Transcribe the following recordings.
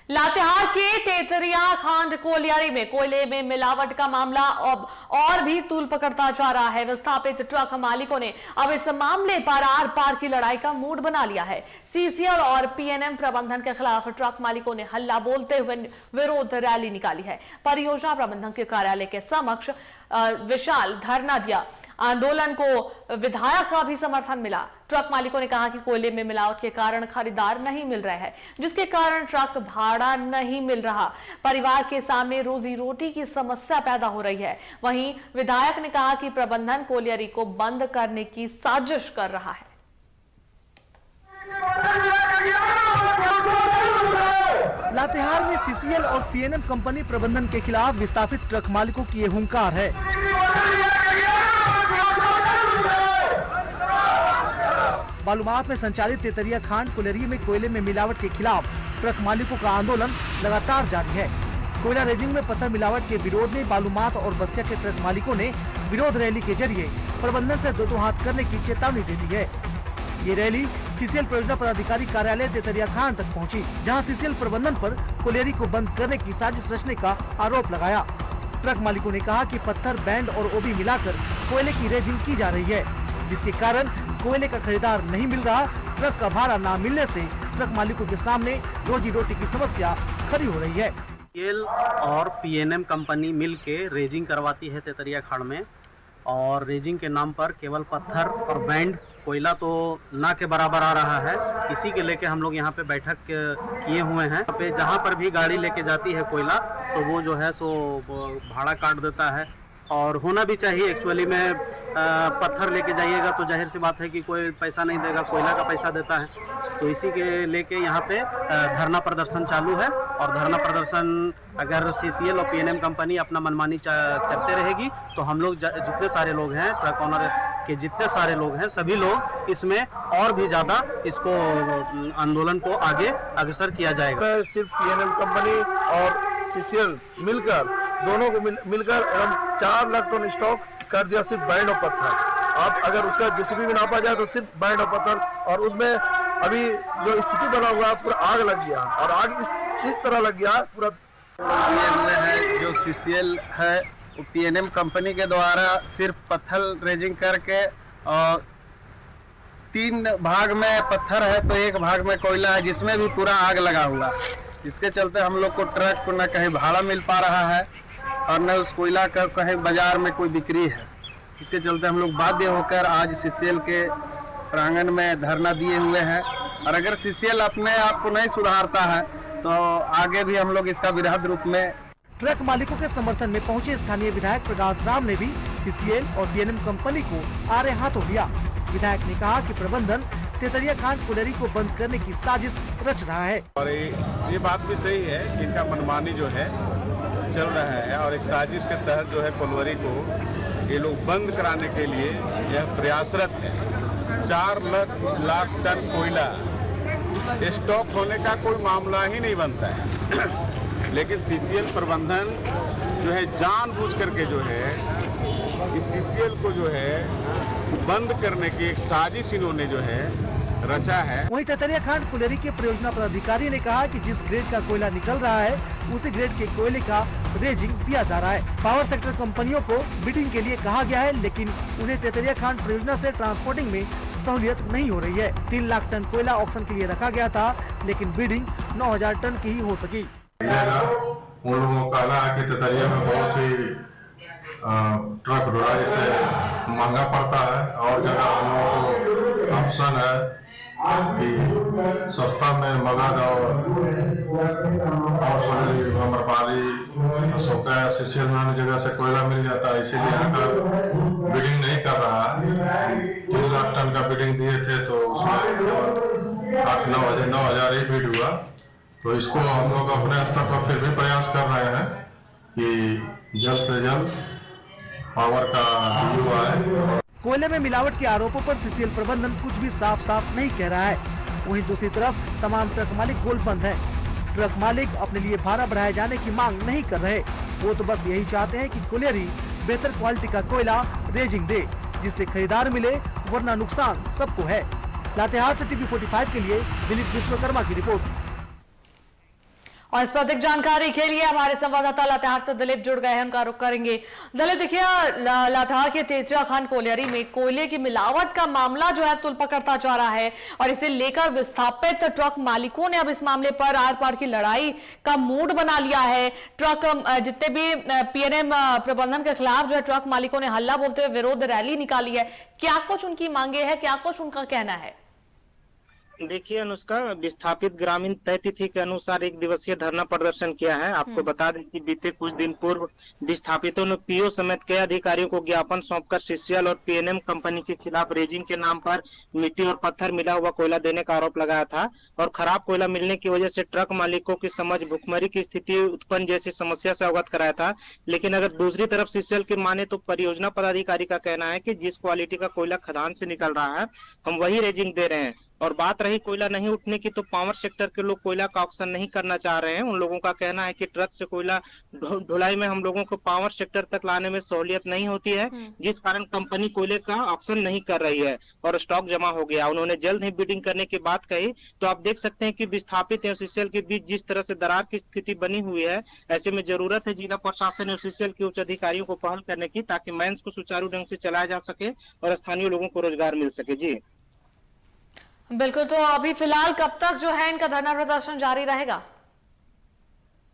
लातेहार के तेतरिया खांड कोलियारी में कोयले में मिलावट का मामला अब और भी तूल पकड़ता जा रहा है। विस्थापित ट्रक मालिकों ने अब इस मामले पर आर पार की लड़ाई का मूड बना लिया है। सीसीएल और पीएनएम प्रबंधन के खिलाफ ट्रक मालिकों ने हल्ला बोलते हुए विरोध रैली निकाली है। परियोजना प्रबंधन के कार्यालय के समक्ष विशाल धरना दिया। आंदोलन को विधायक का भी समर्थन मिला। ट्रक मालिकों ने कहा कि कोयले में मिलावट के कारण खरीदार नहीं मिल रहे हैं, जिसके कारण ट्रक भाड़ा नहीं मिल रहा। परिवार के सामने रोजी रोटी की समस्या पैदा हो रही है। वहीं विधायक ने कहा कि प्रबंधन कोयलियरी को बंद करने की साजिश कर रहा है। लातेहार में सीसीएल और पीएनएम कंपनी प्रबंधन के खिलाफ विस्थापित ट्रक मालिकों की ये हुंकार है। बालूमाथ में संचालित तेतरिया खांड कोयलियरी में कोयले में मिलावट के खिलाफ ट्रक मालिकों का आंदोलन लगातार जारी है। कोयला रेजिंग में पत्थर मिलावट के विरोध में बालूमाथ और बसिया के ट्रक मालिकों ने विरोध रैली के जरिए प्रबंधन से दो हाथ करने की चेतावनी दे दी है। ये रैली सीसीएल परियोजना पदाधिकारी कार्यालय तेतरिया खांड तक पहुंची, जहां सीसीएल प्रबंधन पर कोयलियरी को बंद करने की साजिश रचने का आरोप लगाया। ट्रक मालिकों ने कहा कि पत्थर, बैंड और ओबी मिलाकर कोयले की रेजिंग की जा रही है, जिसके कारण कोयले का खरीदार नहीं मिल रहा। ट्रक का भाड़ा न मिलने से ट्रक मालिकों के सामने रोजी रोटी की समस्या खड़ी हो रही है। सीसीएल और पीएनएम कंपनी मिल के रेजिंग करवाती है तेतरिया खाड़ में, और रेजिंग के नाम पर केवल पत्थर और बैंड, कोयला तो ना के बराबर आ रहा है। इसी के लेके हम लोग यहाँ पे बैठक किए हुए हैं। पे जहाँ पर भी गाड़ी लेके जाती है कोयला, तो वो जो है सो भाड़ा काट देता है, और होना भी चाहिए। एक्चुअली में पत्थर लेके जाइएगा तो जाहिर सी बात है कि कोई पैसा नहीं देगा, कोयला का पैसा देता है। तो इसी के लेके यहाँ पे धरना प्रदर्शन चालू है, और धरना प्रदर्शन अगर सीसीएल और पीएनएम कंपनी अपना मनमानी करते रहेगी तो हम लोग जितने सारे लोग हैं, ट्रक ऑनर के जितने सारे लोग हैं, सभी लोग इसमें और भी ज़्यादा इसको आंदोलन को आगे अग्रसर किया जाएगा। सिर्फ पीएनएम कंपनी और सीसीएल मिलकर, दोनों को मिलकर एवं 4 लाख टन स्टॉक कर दिया सिर्फ बैंड और पत्थर। आप अगर उसका जेसीबी में नापा जाए तो सिर्फ बैंड और पत्थर, और उसमें अभी जो स्थिति बना हुआ है पूरा आग लग गया, और आग इस तरह लग गया पूरा। है जो सीसीएल है वो पीएनएम कंपनी के द्वारा सिर्फ पत्थर रेजिंग करके, और 3 भाग में पत्थर है तो 1 भाग में कोयला है, जिसमें भी पूरा आग लगा हुआ। इसके चलते हम लोग को ट्रक को न कहीं भाड़ा मिल पा रहा है और न उस कोयला का कहीं बाजार में कोई बिक्री है। इसके चलते हम लोग बाध्य होकर आज सीसीएल के प्रांगण में धरना दिए हुए हैं, और अगर सीसीएल अपने आप को नहीं सुधारता है तो आगे भी हम लोग इसका वृहद रूप में। ट्रक मालिकों के समर्थन में पहुंचे स्थानीय विधायक प्रकाश राम ने भी सीसीएल और पीएनएम कंपनी को आड़े हाथों लिया। विधायक ने कहा कि प्रबंधन तेतरिया खांड कोयलियरी को बंद करने की साजिश रच रहा है, और ये बात भी सही है कि इनका मनमानी जो है चल रहा है, और एक साजिश के तहत जो है कोयलियरी को ये लोग बंद कराने के लिए यह प्रयासरत है। 4 लाख टन कोयला स्टॉक होने का कोई मामला ही नहीं बनता है, लेकिन सीसीएल प्रबंधन जो है जानबूझ करके जो है इस सीसीएल को जो है बंद करने की एक साजिश इन्होंने जो है रचा है। वहीं तेतरिया खांड कोयलियरी के परियोजना पदाधिकारी ने कहा कि जिस ग्रेड का कोयला निकल रहा है उसी ग्रेड के कोयले का रेजिंग दिया जा रहा है। पावर सेक्टर कंपनियों को बिडिंग के लिए कहा गया है, लेकिन उन्हें तेतरिया खांड परियोजना से ट्रांसपोर्टिंग में सहूलियत नहीं हो रही है। 3 लाख टन कोयला ऑक्शन के लिए रखा गया था, लेकिन बिडिंग 9000 टन की ही हो सकी। उन लोगों का कहना है कि तेतरिया में बहुत ही ट्रक ढुलाई से महंगा पड़ता है, और जगह हम लोगों को ऑप्शन है कि सस्ता में मगध और अमरपाली, अशोका, सीसीएल में अन्य जगह से कोयला मिल जाता है, इसीलिए यहाँ का बिडिंग नहीं कर रहा है। 3 लाख टन का बिडिंग दिए थे तो उसमें 8-9 हजार ही बिड हुआ। तो इसको हम लोग अपने स्तर पर फिर भी प्रयास कर रहे हैं कि जल्द से जल्द पावर का रिव्यू आए। कोयले में मिलावट के आरोपों पर सीसीएल प्रबंधन कुछ भी साफ साफ नहीं कह रहा है। वहीं दूसरी तरफ तमाम ट्रक मालिक गोलबंद हैं। ट्रक मालिक अपने लिए भाड़ा बढ़ाए जाने की मांग नहीं कर रहे, वो तो बस यही चाहते हैं कि कोयलियरी बेहतर क्वालिटी का कोयला रेजिंग दे, जिससे खरीदार मिले, वरना नुकसान सबको है। लातेहार से टीवी 45 के लिए दिलीप विश्वकर्मा की रिपोर्ट। और इस पर अधिक जानकारी के लिए हमारे संवाददाता लातेहार से दिलीप जुड़ गए हैं, उनका रुख करेंगे। दिलीप, देखिए लातेहार के तेतरिया खान कोलियरी में कोयले की मिलावट का मामला जो है तुल पकड़ता जा रहा है और इसे लेकर विस्थापित ट्रक मालिकों ने अब इस मामले पर आर पार की लड़ाई का मूड बना लिया है। ट्रक जितने भी पीएनएम प्रबंधन के खिलाफ जो है ट्रक मालिकों ने हल्ला बोलते हुए विरोध रैली निकाली है। क्या कुछ उनकी मांगे है, क्या कुछ उनका कहना है? देखिए अनुष्का, विस्थापित ग्रामीण तय तिथि के अनुसार 1 दिवसीय धरना प्रदर्शन किया है। आपको बता दें कि बीते कुछ दिन पूर्व विस्थापितों ने पीओ समेत कई अधिकारियों को ज्ञापन सौंपकर सीसीएल और पीएनएम कंपनी के खिलाफ रेजिंग के नाम पर मिट्टी और पत्थर मिला हुआ कोयला देने का आरोप लगाया था और खराब कोयला मिलने की वजह से ट्रक मालिकों की समझ भुखमरी की स्थिति उत्पन्न जैसी समस्या से अवगत कराया था। लेकिन अगर दूसरी तरफ सीसीएल की माने तो परियोजना पदाधिकारी का कहना है कि जिस क्वालिटी का कोयला खदान से निकल रहा है हम वही रेजिंग दे रहे हैं। और बात रही कोयला नहीं उठने की, तो पावर सेक्टर के लोग कोयला का ऑक्शन नहीं करना चाह रहे हैं। उन लोगों का कहना है कि ट्रक से कोयला ढुलाई में हम लोगों को पावर सेक्टर तक लाने में सहूलियत नहीं होती है, जिस कारण कंपनी कोयले का ऑक्शन नहीं कर रही है और स्टॉक जमा हो गया। उन्होंने जल्द ही बिडिंग करने की बात कही। तो आप देख सकते हैं कि विस्थापित और सीसीएल के बीच जिस तरह से दरार की स्थिति बनी हुई है, ऐसे में जरूरत है जिला प्रशासन और सीसीएल के उच्च अधिकारियों को पहल करने की, ताकि माइंस को सुचारू ढंग से चलाया जा सके और स्थानीय लोगों को रोजगार मिल सके। जी बिल्कुल, तो अभी फिलहाल कब तक जो है इनका धरना प्रदर्शन जारी रहेगा?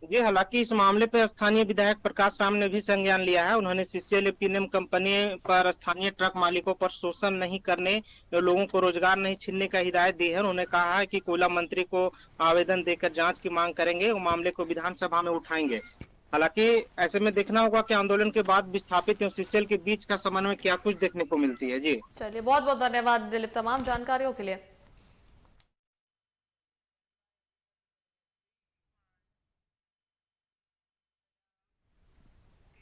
जी, हालांकि इस मामले पर स्थानीय विधायक प्रकाश राम ने भी संज्ञान लिया है। उन्होंने सीसीएल पीएनएम कंपनी पर स्थानीय ट्रक मालिकों पर शोषण नहीं करने और लोगों को रोजगार नहीं छीनने का हिदायत दी है। उन्होंने कहा है कि कोयला मंत्री को आवेदन देकर जांच की मांग करेंगे और मामले को विधानसभा में उठाएंगे। हालांकि ऐसे में देखना होगा कि आंदोलन के बाद विस्थापित और सीसीएल के बीच का समन्वय क्या कुछ देखने को मिलती है। जी चलिए, बहुत बहुत धन्यवाद दिलीप तमाम जानकारियों के लिए।